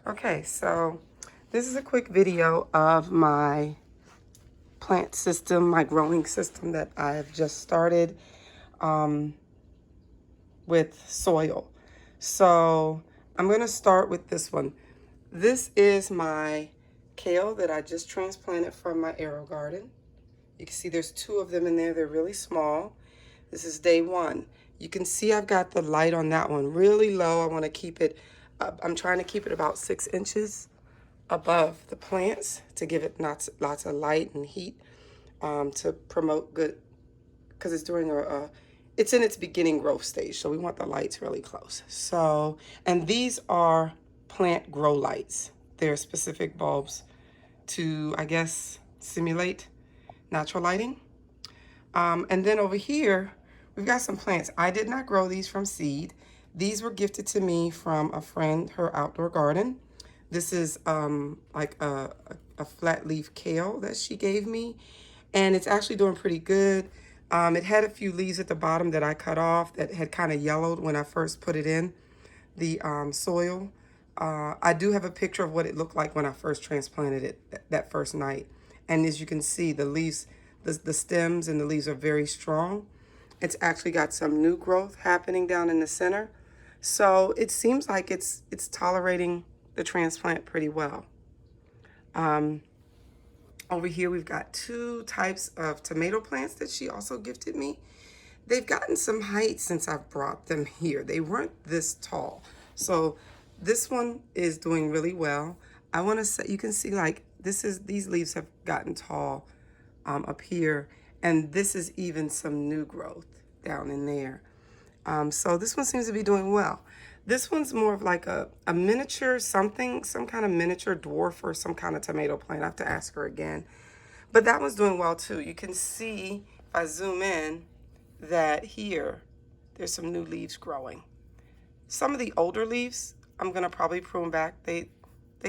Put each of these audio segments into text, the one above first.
Okay, so this is a quick video of my plant system, my growing system that I've just started with soil. So I'm going to start with this one. This is my kale that I just transplanted from my arrow garden. You can see there's two of them in there. They're really small. This is day one. You can see I've got the light on that one really low. I want to keep it up. I'm trying to keep it about 6 inches above the plants to give it lots of light and heat to promote good, because it's during it's in its beginning growth stage, so we want the lights really close. So, and these are plant grow lights. They're specific bulbs to, I guess, simulate natural lighting. And then over here, we've got some plants. I did not grow these from seed. These were gifted to me from a friend, her outdoor garden. This is like a flat leaf kale that she gave me, and it's actually doing pretty good. It had a few leaves at the bottom that I cut off that had kind of yellowed when I first put it in the soil. I do have a picture of what it looked like when I first transplanted it that first night. And as you can see, the leaves, the stems and the leaves are very strong. It's actually got some new growth happening down in the center. So it seems like it's tolerating the transplant pretty well. Over here, we've got two types of tomato plants that she also gifted me. They've gotten some height since I've brought them here. They weren't this tall. So this one is doing really well. I want to say, you can see like these leaves have gotten tall up here, and this is even some new growth down in there. So this one seems to be doing well. This one's more of like a miniature something, some kind of miniature dwarf or some kind of tomato plant. I have to ask her again. But that one's doing well too. You can see, if I zoom in, that here, there's some new leaves growing. Some of the older leaves, I'm gonna probably prune back. They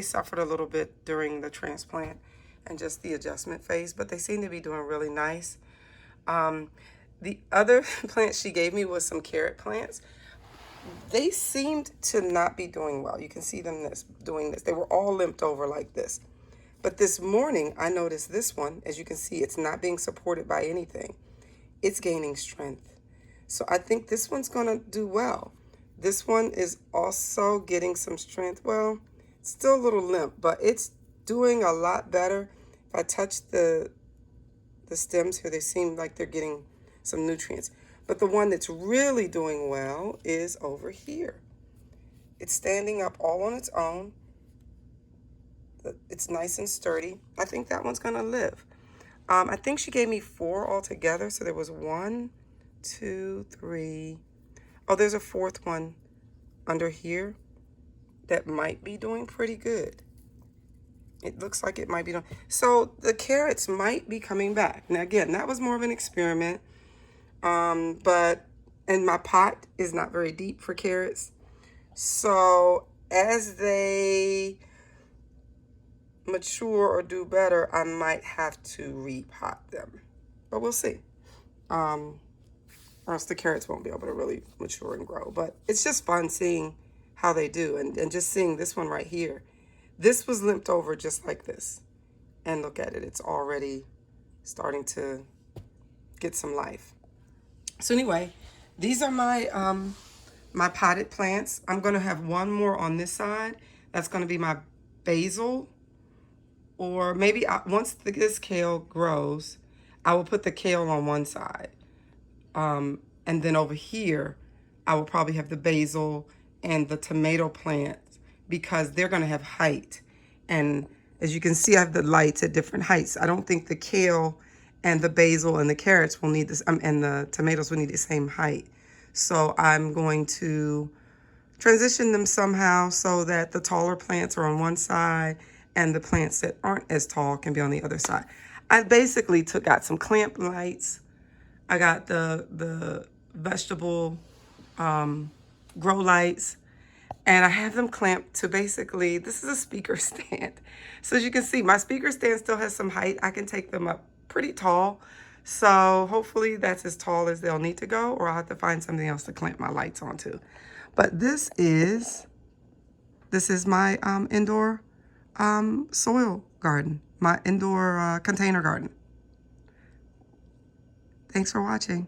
suffered a little bit during the transplant and just the adjustment phase, but they seem to be doing really nice. The other plant she gave me was some carrot plants. They seemed to not be doing well. You can see them doing this. They were all limped over like this. But this morning, I noticed this one, as you can see, it's not being supported by anything. It's gaining strength. So I think this one's gonna do well. This one is also getting some strength. Well, it's still a little limp, but it's doing a lot better. If I touch the stems here, they seem like they're getting some nutrients. But the one that's really doing well is over here. It's standing up all on its own. It's nice and sturdy. I think that one's gonna live. I think she gave me 4 altogether. So there was 1, 2, 3. Oh, there's a 4th one under here that might be doing pretty good. It looks like it might be doing. So the carrots might be coming back. Now again, that was more of an experiment. And my pot is not very deep for carrots. So as they mature or do better, I might have to repot them. But we'll see. Or else the carrots won't be able to really mature and grow. But it's just fun seeing how they do. And just seeing this one right here. This was limped over just like this. And look at it. It's already starting to get some life. So anyway, these are my my potted plants. I'm going to have one more on this side. That's going to be my basil. Or maybe once this kale grows, I will put the kale on one side. And then over here, I will probably have the basil and the tomato plants because they're going to have height. And as you can see, I have the lights at different heights. I don't think the kale and the basil and the carrots will need this, and the tomatoes will need the same height. So I'm going to transition them somehow so that the taller plants are on one side and the plants that aren't as tall can be on the other side. I basically got some clamp lights. I got the vegetable grow lights, and I have them clamped to basically, this is a speaker stand. So as you can see, my speaker stand still has some height. I can take them up pretty tall. So hopefully that's as tall as they'll need to go, or I'll have to find something else to clamp my lights onto. But this is This is my indoor soil garden, my indoor container garden. Thanks for watching.